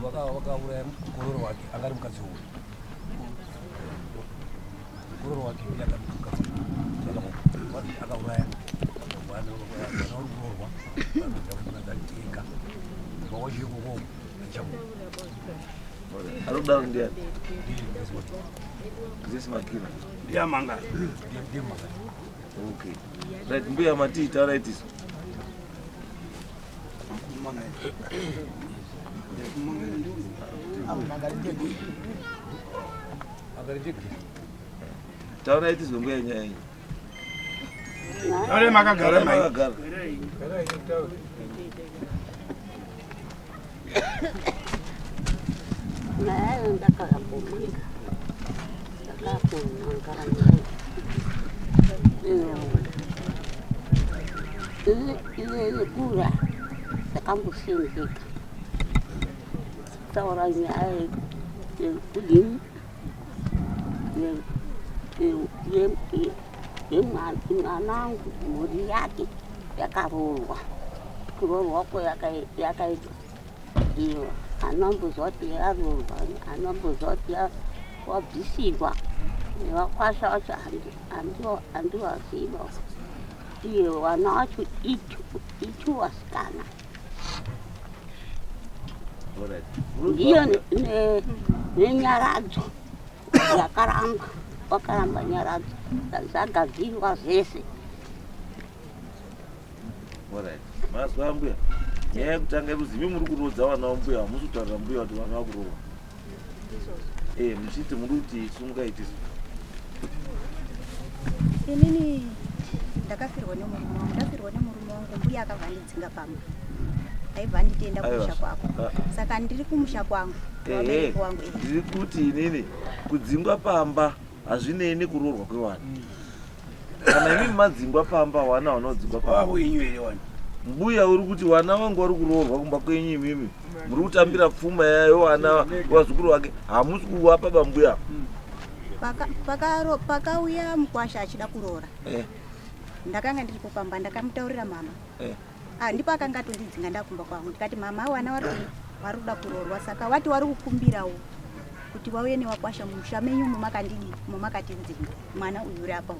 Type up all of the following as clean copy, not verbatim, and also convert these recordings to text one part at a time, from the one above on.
wakauraya mukororo wake angari mukadzi uyu mukororo wake yanga mukadzi akauraya vanaurorwa vanodzakunadateka vawachikoko achamu arodaro ndiani Makina ndiye manga okay right mbuya matita right is taura iti zombuya nyaya ale makagara Kura da kampus ini seorangnya kudin mana muriati ya karulwa ko ya kai iyo anombo zote ya rulwa anombo zote ya wabisigwa ya kwasha andu asibo iyo wanacho itu waskana iyo ne nyaradzo ya karamba wakaramba nyaradzo zagadzirwa zvese mazwa mbuya nyaya yekutanga ruzimi muri kurodza vana vambuya hamusi kutaurira mbuya kuti vana vakurohwa muchiti muri kuti sungaitisi inini ndakafirwa nemurume wangu mbuya akabva ndidzinga pamba aibva nditenda kumusha kwako saka ndiri kumusha kwangu vabereki wangu ndiri kuti inini kudzingwa pamba hazvinei kuroorwa kwevana kana imi madzingwa pamba wana vanodzingwa pamba mbuya uri kuti wana wangu vari kuroorwa kumba kwenyu imimi muri kutambira pfuma yayo wana wazukuru wake hamusi kuvapa bambuya pakauya mukwasha achida kuroora ndakanga ndiri kupamba ndakamutaurira mama ndipo akanga atondidzinga ndakumba kwangu ndikati mama wana vari kuda kuroorwa saka wati vari kukumbirawo kuti vauye newakwasha mumusha menyu mumakatidzinga mwana uyu uri apa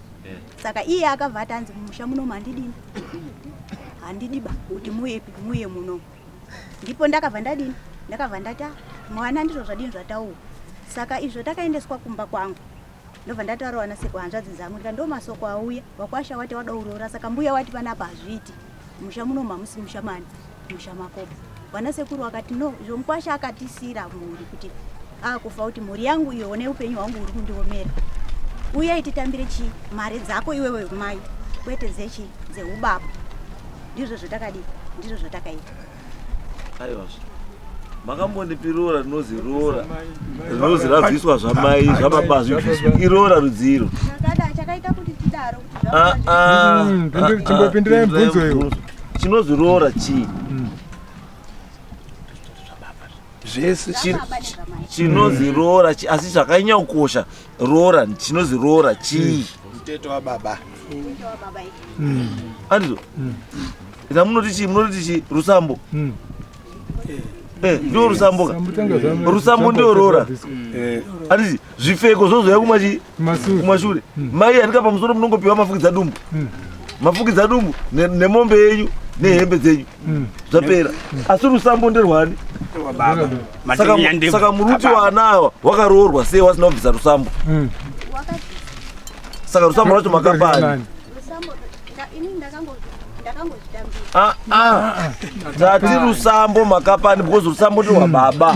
saka iye akabva atanzi mumusha muno mandidini handidiba kuti muye muno ndipo ndakabva ndati mwana ndizvo zvadini zvataura saka izvo takaendeswa kumba kwangu ndobva ndataurawa nasekwanzvadzi dzangu ndika ndo masoko auya wakwasha wati wada kuroora saka mbuya wati panapa hazviiti musha muno mamusi musha mani musha makopo vanasekuru vakati no izvo mukwasha akatisira mhuri kuti akufa kuti mhuri yangu iyo neupenyu hwangu uri kundiomera uyai titambire mari dzako iwewe mai kwete dzeubaba ndizvo zvatakadii ndizvo zvatakaita aiwa makambonipi roora rinozi roora rinozi rabviswa zvamai zvababa zvibviswa iroora rudziro chakaita kuti tidaro chimbopindirai mubvunzo iwo chinozi roora chii zvese chinozi roora asi zvakanyanya kukosha roora chinozi roora chii mutete wababa andizvo ina munoti chii rusambo ndio rusambo rusambo ndio roora anditi zvipfeko zvozoya kumashure mai andika pamusoro munongopiwa mafukidza dumbu nemombe yenyu nehembe dzenyu zvapera asi rusambo nderwani saka muruti wana ava wakaroorwa sei wasina kubvisa rusambo saka rusambo rwacho makapani tati rusambo makapani because rusambo ndirwa baba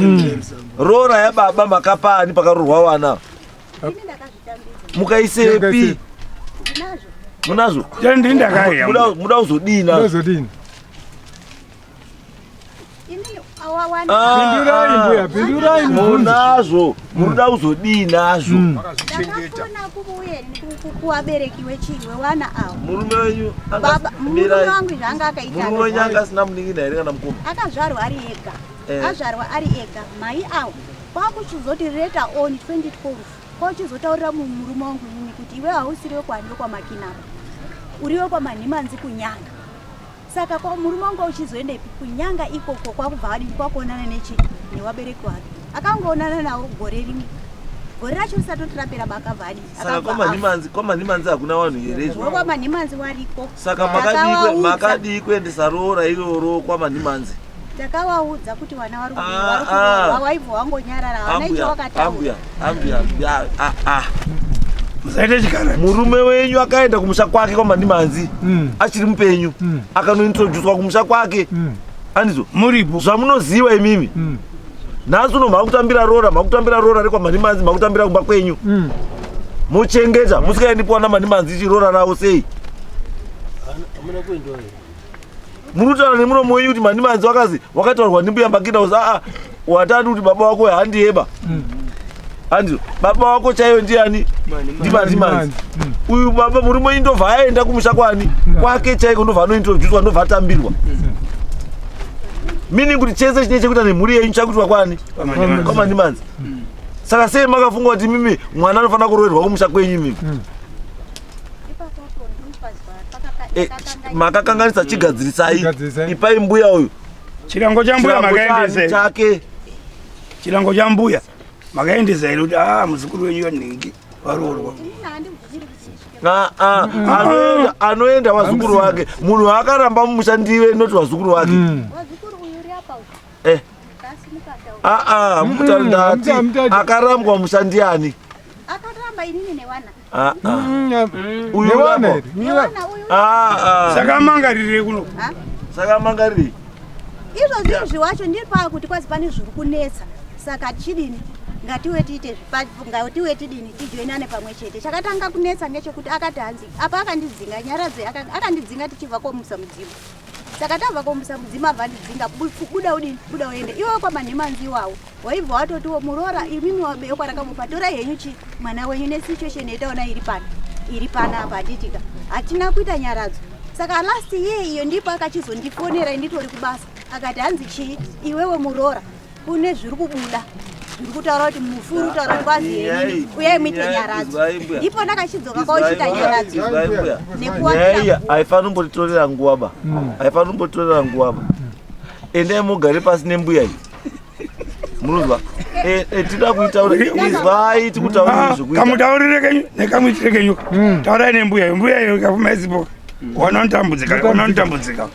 roora yababa makapani pakaroorwa wana mukaisepi munazvo muda kuzodini munazvo munoda kuzodii nazvo ndakafuna kuvabereki wewana avo murume wenyu wangu zvanga akaita murume wenyu anga asina munin'ina here kana mukoma akazvarwa ari ega mai avo kwakuchizoti reta on 2012 kwakuchizotaurira murume wangu ini kuti iwe hausiri wekwani wekwamakinapa uri wekwamanhimanzi kunyanga saka murume wangu uchizoendepi kunyanga ikoko kwakubva adini kwakuonana nechi newabereki wake akangoonana nawo gore rimwe. Gore racho risati rapera bakavhadi. Saka kwaManimanzi hakuna vanhu here izvo? kwaManimanzi wariko. Saka makadi kuendesa roora iroro kwaManimanzi. Takawaudza kuti vana vari kuroorwa waibva wangonyarara havana icho wakataura. Ambuya. Musaite chikara. Murume wenyu akaenda kumusha kwake kwaManimanzi achiri mupenyu akanointroducwa kumusha kwake. Andizo Muripo. Zvamunoziva imimi. Nhasi uno makutambira roora rekwaManimanzi makutambira kumba kwenyu. Muchengeta musikaendi kuwana Manimanzi chiroora ravo sei? Hamuna kuendawo. Murutaura nemuromo wenyu kuti Manimanzi wakataurwa ndimbuyamba kida uzi watati kuti baba wako handiyeba. Andizo baba wako chaiyo ndiani? Ndimanimanzi. Uyu baba murume wenyu ndobva aenda kumusha kwani kwake chaiko ndobva anointroducwa ndobva atambirwa. Meaning kuti chese chine chekuita nemhuri yenyu chakuitwa kwani? kwaManimanzi. Saka sei makafunga kuti mimi mwana anofanira kuroorerwa kumusha kwenyu mimi? Makakanganisa chigadzirisai. Ipai mbuya uyu. Chilango cha mbuya makaendese. Chake. Chilango cha mbuya makaendese kuti muzukuru wenyu yanhingi varoorwa. Anoenda wazukuru wake. Munhu akaramba mumusha ndiwe noti wazukuru wake. Mutandati akarambwa musha ndiani? Akaramba inini newana. Uyu Saka mangarire kuno. Saka mangarire. Izvo zvinhu zvacho ndiri pakuti kwazi pane zviri kunetsa. Saka chidini ngatiwe tidini tijoinane pamwe chete. Chakatanga kunetsa ngechekuti akati hanzi apa akandidzinga nyaradze akandidzinga tichibva komusa mudzimu. Saka tabva komusa mudzimu abva ndidzinga buda udini buda uende. Iwe kwaManimanzi iwawo waibva watotiwo muroora imimi waberekwa rakamupa tora henyu mwana wenyu nesituation yetaona iri pana apa titika hatina kuita nyaradzo. Saka last year iyo ndipo akachizondifonera inditori kubasa akati hanzi chii iwewe muroora kune zviri kubuda zviri kutaura kuti mufuru taura kuti kwazi henini uyai muite nyaradzo. Ndipo ndakachidzoka kwauchita nyaradzo nekuwaiya haifani kumbotitorera nguva ba. Endai mugare pasi nembuya iyi. Munozwa? Tida kuitaura izvai tikutaurira zvekuita. Kamutaurire kenyu nekamuitire kenyu. Taurai nembuya iyo ikafuma izipo. Wanotambudzika.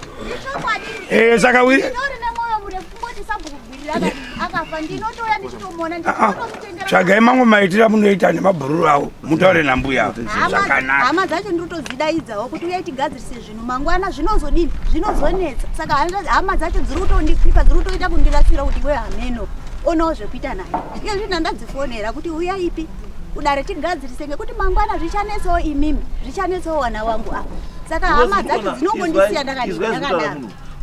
Saka wiri. Tsvagai mangu maitira munoita nemabhururu avo mutaure nambuya zvakanaka. Hama dzacho ndinotodzidaidzawo kuti uyai tigadzirise zvinhu mangwana zvinozodini zvinozonetsa. Saka hama dzacho dziri kutondikripa dziri kutoita kundirasira kuti iwe hameno onawo zvekuita naye. Iyo zvinhu ndadzifonera kuti uyaipi kudare tigadzirise ngekuti mangwana zvichanetsawo imimi zvichanetsawo wana wangu apa. Saka hama dzacho dzinongondisiya ndakadaro.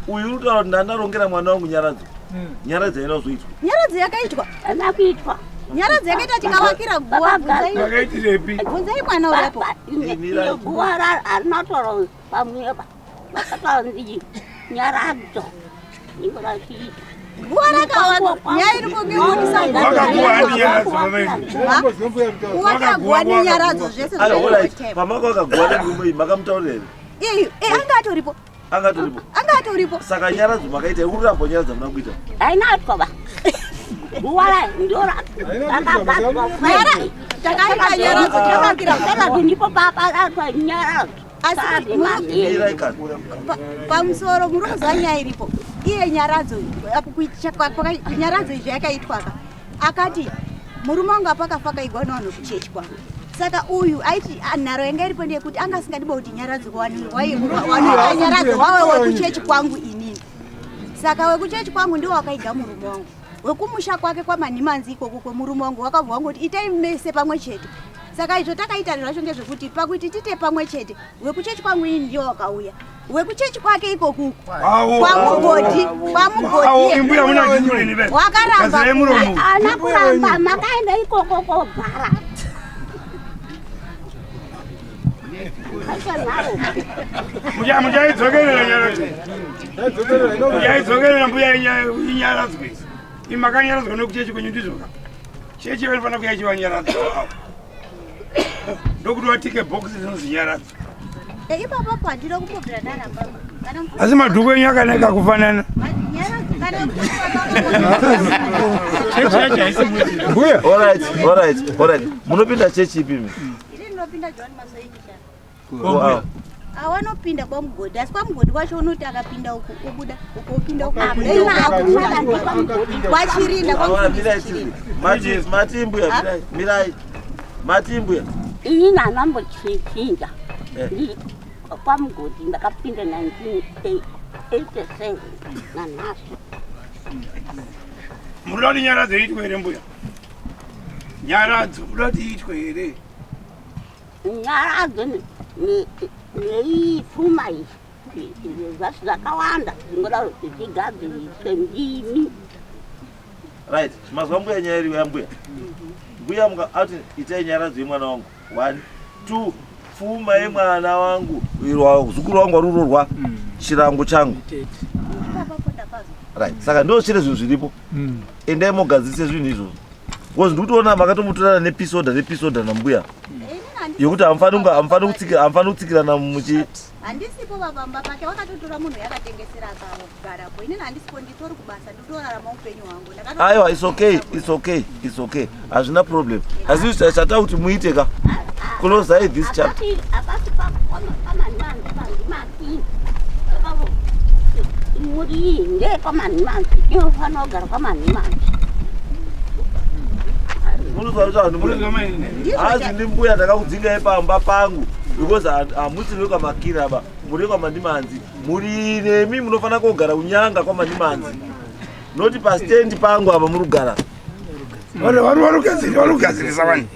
Uyu urikutaura kuti ndandarongera mwana wangu nyaradzo. Nyaradzo haina kuzoitwa. Nyaradzo yakaitwa. Haina kuitwa. Nyaradzo yakaita tikavakira guwa bvunzai mwana uriapo. Guwa rinotorwa pamwepa vakatanzi nyaradzo ingo rachiitwa. Guwa rakavakwa yairipo ngemonisa wakaguwa nenyaradzo zvese pamaka wakaguwa negumo makamutaurira angatoripo angatoripo. Saka nyaradzo makaita urirambo nyaradza muna kuita hainatwa ba guwa ndio rakagadzwa takaita nyaradzo takakira ndipo paparatwa nyaradzo. Pamusoro muri kuziva nyaya iripo iye nyaradzo nyaradzo izvi yakaitwaka akati murume wangu apa akafa akaigwa nevanhu kuchechi kwangu. Saka uyu aiti nharo yanga iripo ndeyekuti anga asingadiba kuti nyaradzo wanoita nyaradzo wawe wekuchechi kwangu inini. Saka wekuchechi kwangu ndiwo wakaiga murume wangu. Wekumusha kwake kwaManimanzi ikoko kwemurume wangu wakabva wangoti itai mese pamwe chete. Saka izvo takaita zvacho ngezvekuti pakuti tite pamwe chete wekuchechi kwangu ini ndiyo wakauya wekuchechi kwake ikoku kwamugodi wakaramba ana kuramba makaenda ikoko kogara. Muchaidzokerera mbuya inyaradzwe imakanyaradzwa nekuchechi kwenyu ndizvoka chechi vanofana kuya chivanyaradzwa ndokuti watike bhokisi zvinozvinyaradza. Ipapa pandinokumbobvira nana baba asi madhuku enyu akanaka kufanana. Alright. Munopinda chechi ipi mi? Awanopinda kwamugodi asi kwamugodi kwacho unoti akapinda uku kubuda ukopinda uku wachirinda Matimbuya ini nanambochinja kwamugodi ndakapinda 1987 nanhaso. Mulodi nyaradzo itwe here mbuya? Nyaradzo mulodi itwe here? Nyaradzo neipfuma iyi zvasi zvakawanda zvingoda kuti zvigadziriswe ndimi. Right, mazwa mbuya nyaya iriwe mbuya. Mbuya mga ati itai nyaradzo yemwana wangu 1 2 pfuma yemwana wangu zukuru wangu warurorwa chirango changu. Right, saka ndo chire zvinhu zviripo. Endai mogadzise zvinhu izvozvo. Because ndikutoona makatomutorana nepisoda nambuya. Yokuti amfani kutsikirana muchi. Handisipo babamba pake wakatotora munhu yakatengesera akagarapo. Inini handisipo nditori kubasa nditorarama upenyu hwangu. Aiwa, it's okay. Hazvina problem. Asi chata kuti muite ka. Close this chapter. Apasi muri ndekwamanimanzi inofanira kugara kwamanimanzi. Hazi ndimbuya ndakakudzingai pamba pangu because hamusiri kwamaKira aba muri kwamandimanzi muri nemi munofanira kugara kunyanga kwamandimanzi noti pastendi pangu aba murugara. Varikugadzirisa vanhu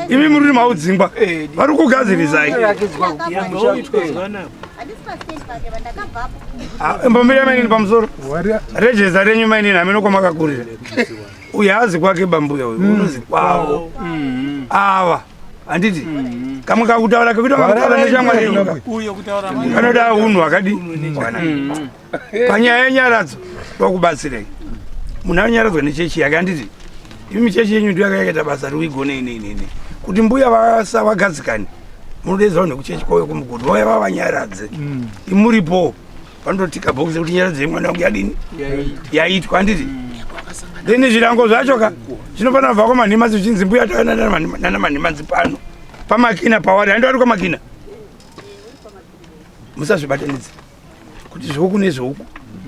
imi muri maudzingwa varikugadzirisai mbomira mainini pamusoro rejeza renyu mainini hamino kwamakakurira uyu haazi kwake bambuya uyu unozi kwavo ava handiti kamwe kakutaura kekuita makutaura nechamwari kanoda unhu hwakadi panyaya yenyaradzo tokubatsirei munhu anonyaradzwa nechechi yake handiti imi chechi yenyu ndiyo yakayakaita basa riuigone inini kuti mbuya vasavagadzikani munodedzerwa nekuchechi kwauye kumugodi vauya vavanyaradze imuripo vanototika bhokisi kuti nyaradze yemwana wangu yadini yaitwa handiti then zvirango zvacho ka zvinofanira kubva kwamanhimanzi zvichinzi mbuya taona nana manhimanzi pano pamakina pawari handi vari kwamakina musazvibatanidze kuti zvoku nezvoku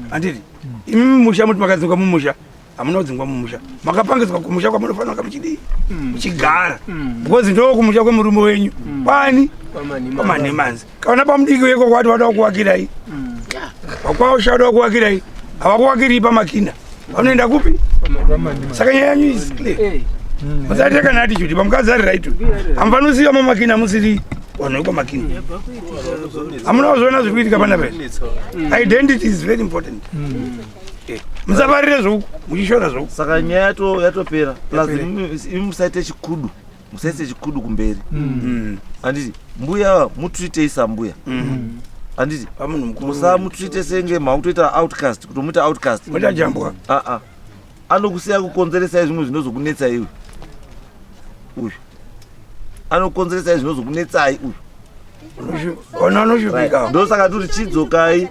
handiti imi mumusha muti makadzinga mumusha hamuna kudzingwa mumusha makapangidzwa kumusha kwamunofanira kunga muchidii muchigara because ndo kumusha kwemurume wenyu kwani kwamanhimanzi kaona pamudiki weko kwati wada kuwakirai wakwausha kuwakirai havakuwakiri pamakina vanoenda kupi saka nyaya yanyu is clear musateka neatitude pamukadzi ari right hamfanosiya mamakina musiri vanhu vekwamakina hamuna kuzoona zviri kuitika panapa identity is very important musaparire zvoku muchishora zvoku saka nyaya yatopera plus imi musaite chikudu kumberi handiti mbuya mutreatei sambuya handiti musamutreate senge makutoita outcast kuti muita outcast mutajambwa anokusiya kukonzeresai zvimwe zvinozokunetsai uyu anokukonzeresai zvinozokunetsai uyu ona anoshupika ndo saka turi chidzokai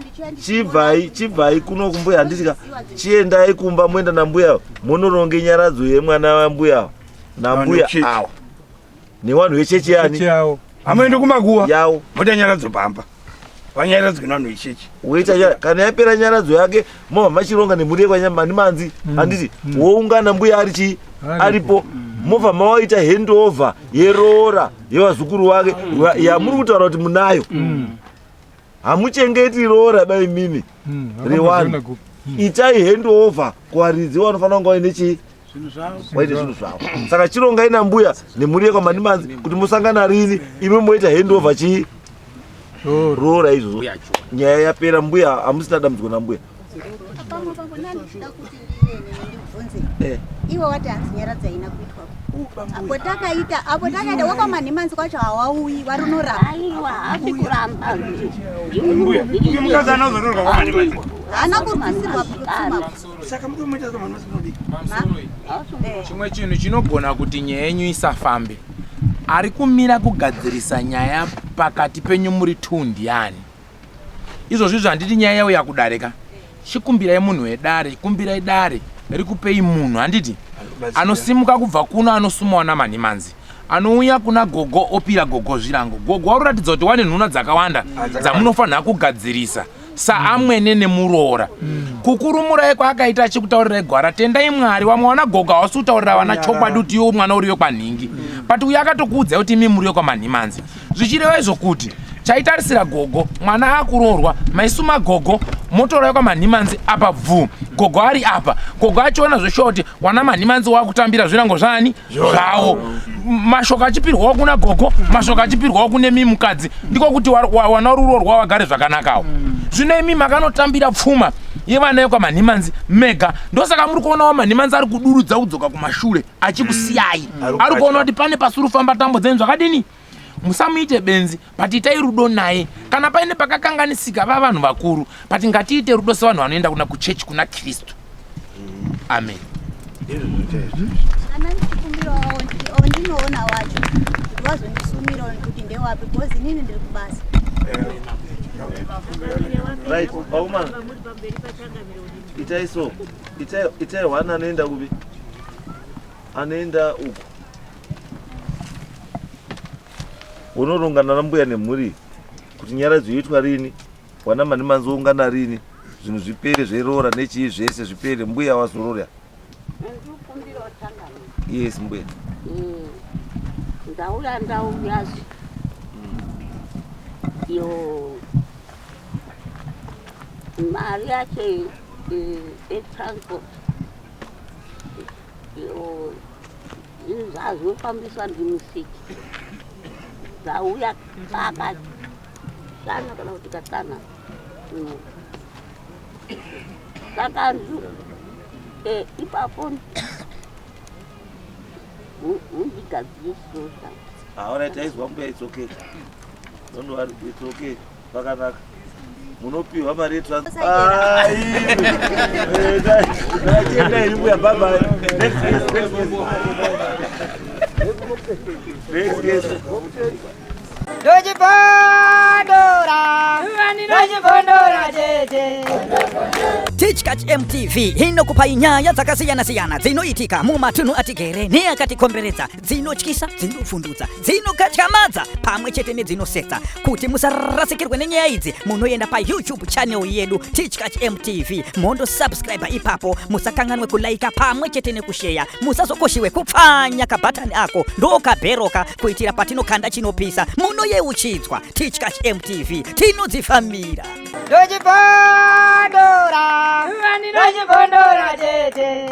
chibvai kuno kumbuya handitika chiendai kumba moenda nambuya monoronge nyaradzo yemwana wambuya nambuya awa nevanhu vechechi yani hamuendi kumakuwa yawo moita nyaradzo pamba vanyaradzo nevanhu vechechi woita kana yapera nyaradzo yake mobva machironga nemhuri yekwanyamanimanzi handiti woungana mbuya aripo mobva mawaita handover yerora yevazukuru wake yamuri kutaura kuti munayo hamuchengeti rora baimini rewani itai handover kuvaridzi vanofanira kunga vaine chii waite zvinhu zvavo saka chirongai nambuya nemhuri yekwamanimanzi kuti musangana rini imi moita handover chii rora izvozvo nyaya yapera mbuya hamusina dambudziko nambuya iwe wati hanzi nyaradza ina kuitwa apo takaita wakwamanhimanzi kwacho hawauyi varunoramba aiwa hasi kuramba mukadzi anozotorwa kwamanhimanzi hana kurwisirwa saka mutomoita kamanhimanzi chimwe chinhu chinogona kuti nyaya yenyu isafambe ari kumira kugadzirisa nyaya pakati penyu muri 2 ndiani izvozvi zvanditi nyaya yawo yakudarika chikumbirai munhu wedare kumbirai dare rikupei munhu handiti anosimuka kubva kuno anosumawo namanhimanzi anouya kuna gogo opira gogo zvirango gogo waruratidza kuti wane nhuna dzakawanda dzamunofanira kugadzirisa saamwene nemuroora kukurumurai kwaakaita achikutaurirai gwara tendai mwari wamwaona gogo hawasi kutaurira vana chokwadi kuti iwo mwana uriyo kwanhingi but uyo akatokuudzai kuti imi muriyo kwamanhimanzi zvichireva izvokuti chaitarisira gogo mwana akuroorwa maisuma gogo motorai kwamanhimanzi apa bvu gogo ari apa gogo achiona zveshoti wana manhimanzi wakutambira zvirango zvani zvawo mashoko achipirwawo kuna gogo mashoko achipirwawo kune mimukadzi ndiko kuti wana ruroorwa wagare zvakanakawo zvino imi makanotambira pfuma yevanayo kwamanhimanzi mega ndosaka muri kuonawo manhimanzi ari kudurudza kudzoka kumashure achikusiyai ari kuona kuti pane pasuri kufamba tambo dzenyu zvakadini musamuite benzi but itai rudo naye kana paine pakakanganisika vavanhu vakuru but ngatiite rudo sevanhu vanoenda kuna kuchechi kuna Kristu amen ana ndikumbira wawo ndinoona wacho vazondisumira kuti ndewapi because nini ndiri kubasa right aumana itai so itai wana anoenda kupi anoenda uko unorongana nambuya nemhuri kuti nyara dzoitwa rini wana manhimanzi oungana rini zvinhu zvipere zveroora nechii zvese zvipere mbuya wazorora yes mbuya ndauyazi yo mari yache etransport yo zvazofambiswa ndimusiki dzauya kakashana kana kuti katana saka ipapo undigadzirisosa alright aizwa mbuya it's okay don't worry it's okay pakanaka munopiwa mari yetransfer mbuya bye next guest Teachcatch MTV inokupa nyaya dzakasiyana-siyana dzinoitika mumatunhu atigere neakatikomberedza dzinotyisa dzinofundutsa dzinokatyamadza pamwe chete nedzinosetsa kuti musarasikirwe nenyaya idzi munoenda paYouTube channel yedu Teachcatch MTV mondo subscribe ipapo musakanganwe kulaika pamwe chete nekusheya musazokoshiwe kupfanya kabhatani ako ndokabheroka kuitira patinokanda chinopisa munoyeuchidzwa Teachcatch MTV tinodzifamira Dojibondora, tete.